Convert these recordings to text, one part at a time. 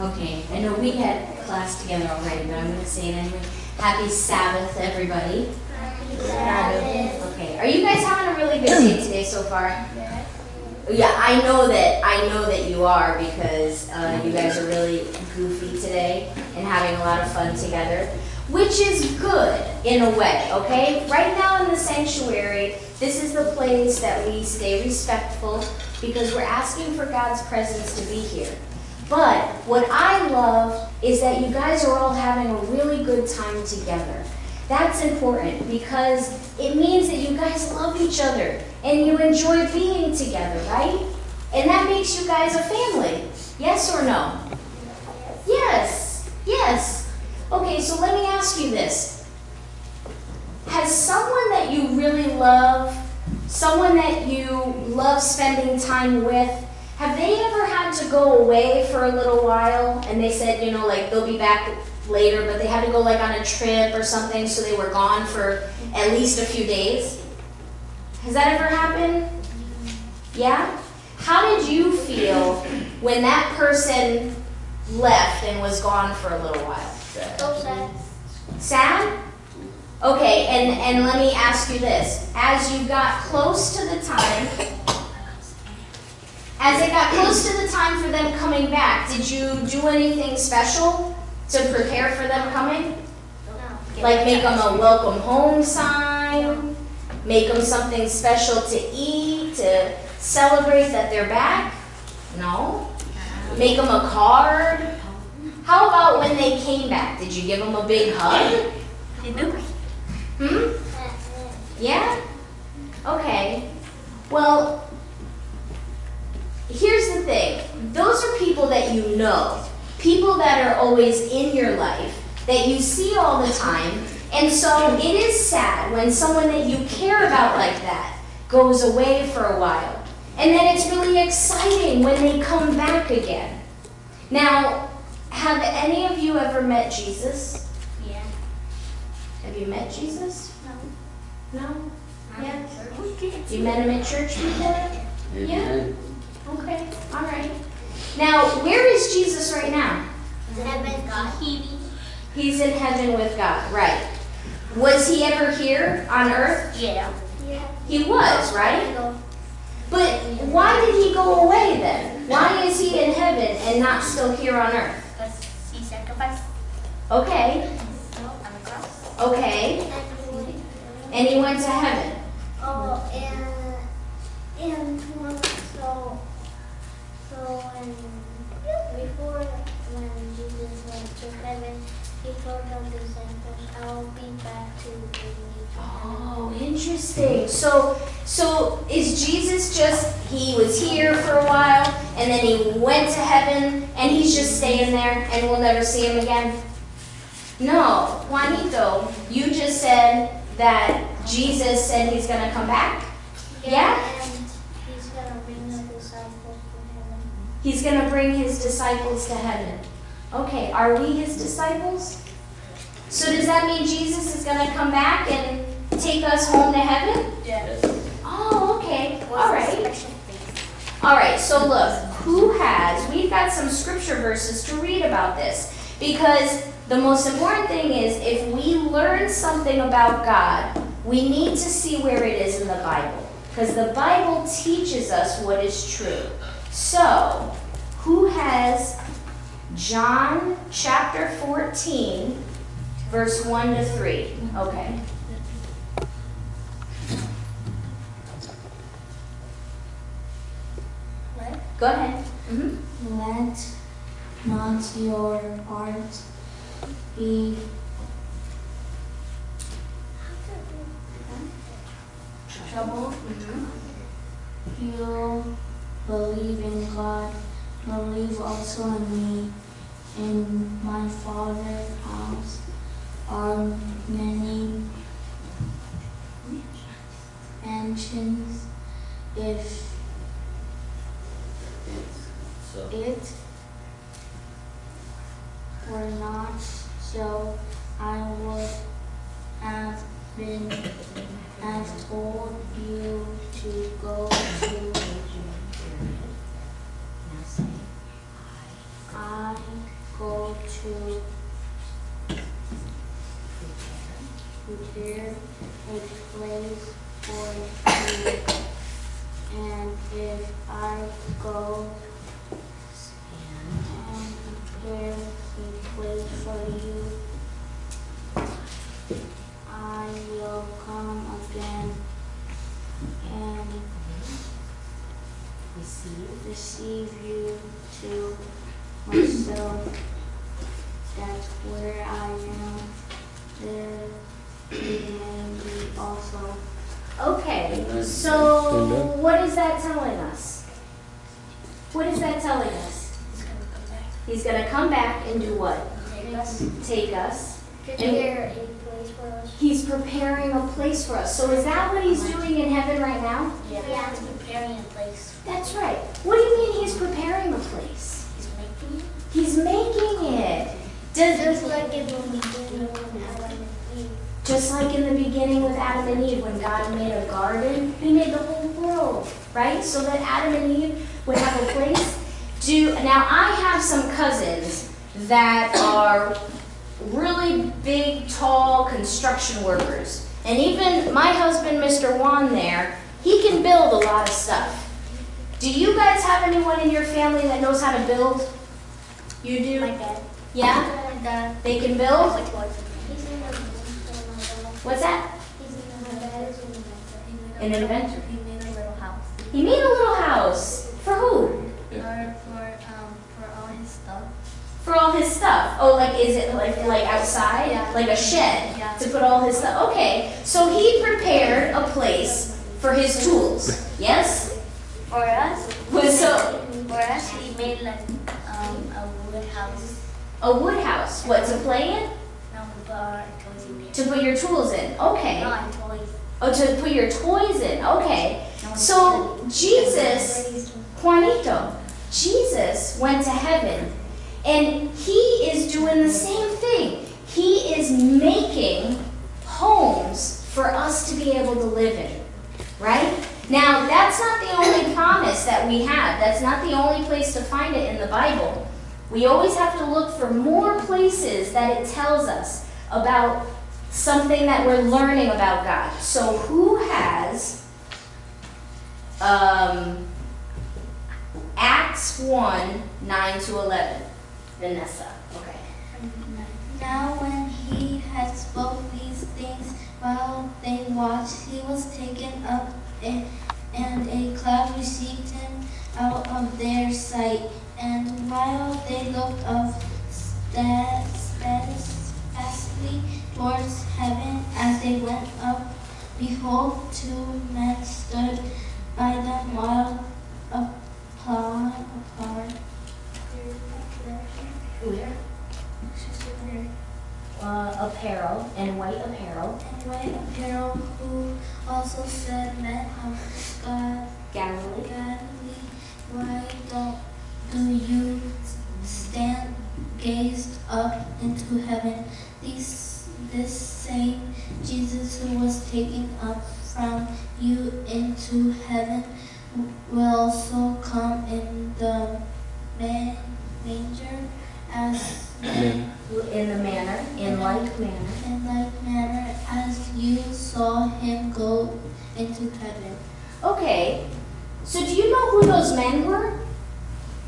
Okay, I know we had class together already, but I'm going to say it anyway. Happy Sabbath, everybody. Happy Sabbath. Okay, are you guys having a really good day today so far? Yes. Yeah, I know that you are, because you guys are really goofy today and having a lot of fun together, which is good in a way, okay? Right now in the sanctuary, this is the place that we stay respectful because we're asking for God's presence to be here. But what I love is that you guys are all having a really good time together. That's important because it means that you guys love each other and you enjoy being together, right? And that makes you guys a family. Yes or no? Yes. Yes. Okay, so let me ask you this. Has someone that you really love, someone that you love spending time with, have they ever had to go away for a little while and they said, you know, like they'll be back later, but they had to go like on a trip or something, so they were gone for at least a few days? Has that ever happened? Yeah? How did you feel when that person left and was gone for a little while? So sad. Sad? Okay, and let me ask you this. As you got close to the time, as it got close to the time for them coming back, did you do anything special to prepare for them coming? No. Like make them a welcome home sign? Make them something special to eat, to celebrate that they're back? No? Make them a card? How about when they came back? Did you give them a big hug? Yeah? Okay. Well, here's the thing. Those are people that you know. People that are always in your life, that you see all the time. And so it is sad when someone that you care about like that goes away for a while. And then it's really exciting when they come back again. Now, have any of you ever met Jesus? Yeah. Have you met Jesus? No. No? Yeah? You met him at church before? Yeah? Okay, all right. Now, where is Jesus right now? Heaven, God. He's in heaven with God, right. Was he ever here on earth? Yeah. Yeah. He was, right? But why did he go away then? Why is he in heaven and not still here on earth? Because he sacrificed. Okay, On the cross. okay. And he went to heaven. Oh, and so when Jesus went to heaven, he told the disciples, "I will be back to bring you to heaven." Oh, interesting. So is Jesus just, he was here for a while, and then he went to heaven, and he's just staying there, and we'll never see him again? No, Juanito, you just said that Jesus said he's going to come back? Yeah? And he's gonna bring the disciples to heaven. He's going to bring his disciples to heaven. Okay, are we his disciples? So does that mean Jesus is going to come back and take us home to heaven? Yes. Oh, okay. All right. All right, so look, we've got some scripture verses to read about this, because the most important thing is if we learn something about God, we need to see where it is in the Bible, because the Bible teaches us what is true. So, who has John chapter 14, verse 1 to 3? Okay. What? Go ahead. Let not your heart be Trouble. you believe in God, believe also in me. In my Father's house are many mansions. If it were not so, I would have told you to go to. I prepare a place for you. And if I go and prepare a place for you, I will come again and receive you to myself, that where I am, there you may be also. Okay, so what is that telling us? What is that telling us? He's going to come back and do what? Take us. Prepare a place for us. He's preparing a place for us. So is that what he's doing in heaven right now? Yeah, he's preparing a place. That's right. What do you mean he's preparing a place? He's making it. He's making it. Just like in the beginning when Adam and Eve. Just like in the beginning with Adam and Eve, when God made a garden, he made the whole world, right? So that Adam and Eve would have a place. Now I have some cousins that are really big, tall construction workers. And even my husband, Mr. Juan there, he can build a lot of stuff. Do you guys have anyone in your family that knows how to build? You do? My dad. Yeah? My dad. They can build? He's in the What's that? My dad is an inventor. An inventor. He made a little house. He made a little house. For who? For all his stuff. For all his stuff. Oh, like is it like outside? Yeah. Like a shed Yeah. to put all his stuff. Okay. So he prepared a place for his tools. Yes? For us, he made like a wood house. A wood house. What, to play in? No, we put our toys in there. To put your tools in. Okay. Not toys. Oh, to put your toys in. Okay. No, So Jesus, Juanito, Jesus went to heaven and he is doing the same thing. He is making homes for us to be able to live in, right? Now, that's not the only promise that we have. That's not the only place to find it in the Bible. We always have to look for more places that it tells us about something that we're learning about God. So who has Acts 1, 9 to 11? Vanessa. Okay. Now when he had spoke these things while they watched, he was taken up, and a cloud received him out of their sight. And while they looked up steadfastly towards heaven as they went up, behold, two men stood by them while apart. Where? Apparel and white apparel. And white apparel, who also said, Men of God, Galilee. why do you stand gazed up into heaven? This same Jesus who was taken up from you into heaven will also come in the manger as In like manner as you saw him go into heaven. Okay. So do you know who those men were?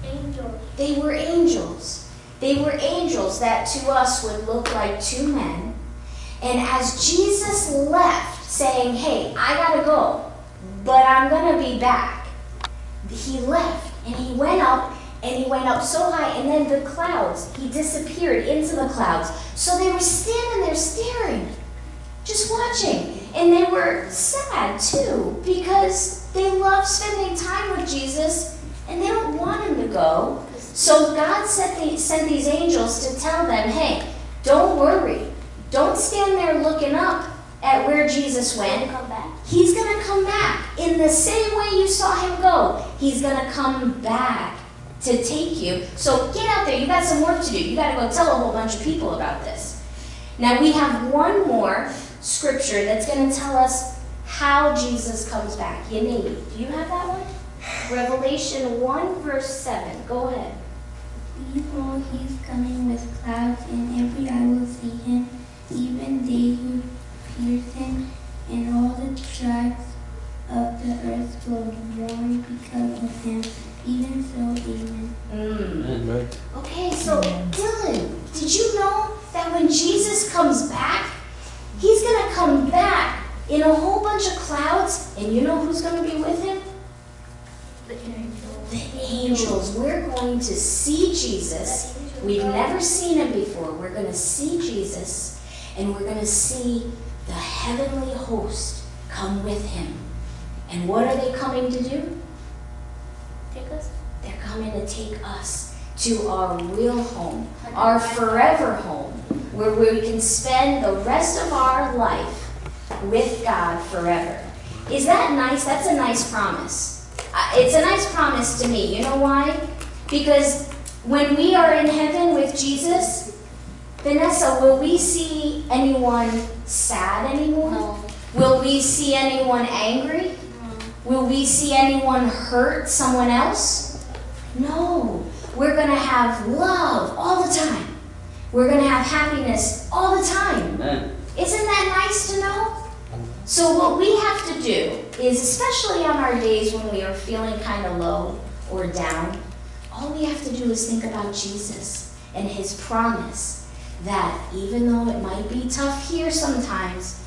Angels. They were angels. They were angels that to us would look like two men. And as Jesus left, saying, hey, I gotta go, but I'm gonna be back, he left and he went up, and he went up so high, and then the clouds, he disappeared into the clouds. So they were standing there staring, just watching. And they were sad too, because they love spending time with Jesus, and they don't want him to go. So God sent these angels to tell them, hey, don't worry. Don't stand there looking up at where Jesus went. Come back. He's going to come back. In the same way you saw him go, he's going to come back to take you. So get out there. You got some work to do. You got to go tell a whole bunch of people about this. Now we have one more scripture that's going to tell us how Jesus comes back. Yanei, do you have that one? Revelation 1 verse 7. Go ahead. Behold, he's coming with clouds, and every eye will see him, even they who pierce him, and all the tribes of the earth will mourn because of him. Even so, amen. Amen. Okay, so Dylan, did you know that when Jesus comes back, he's going to come back in a whole bunch of clouds, and you know who's going to be with him? The angels. The angels. We're going to see Jesus. We've never seen him before. We're going to see Jesus, and we're going to see the heavenly host come with him. And what are they coming to do? Take us. They're coming to take us to our real home, our forever home, where we can spend the rest of our life with God forever. Is that nice? That's a nice promise. It's a nice promise to me. You know why? Because when we are in heaven with Jesus, Vanessa, will we see anyone sad anymore? No. Will we see anyone angry? No. Will we see anyone hurt someone else? No. We're going to have love all the time. We're going to have happiness all the time. Amen. Isn't that nice to know? So what we have to do is, especially on our days when we are feeling kind of low or down, all we have to do is think about Jesus and his promise that even though it might be tough here sometimes,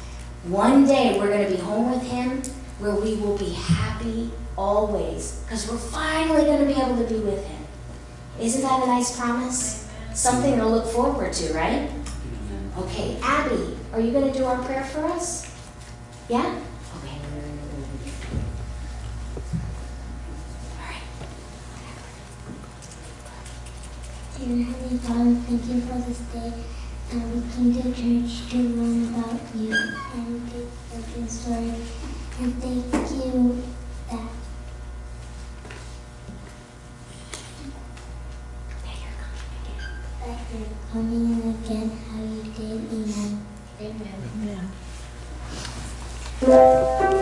one day we're going to be home with him where we will be happy always because we're finally going to be able to be with him. Isn't that a nice promise? Something to look forward to, right? Okay, Abby, are you going to do our prayer for us? Yeah? Okay. All right. Dear Heavenly Father, thank you for this day. And we came to church to learn about you and get your story. And thank you that you're coming in again how you did. Amen. Amen.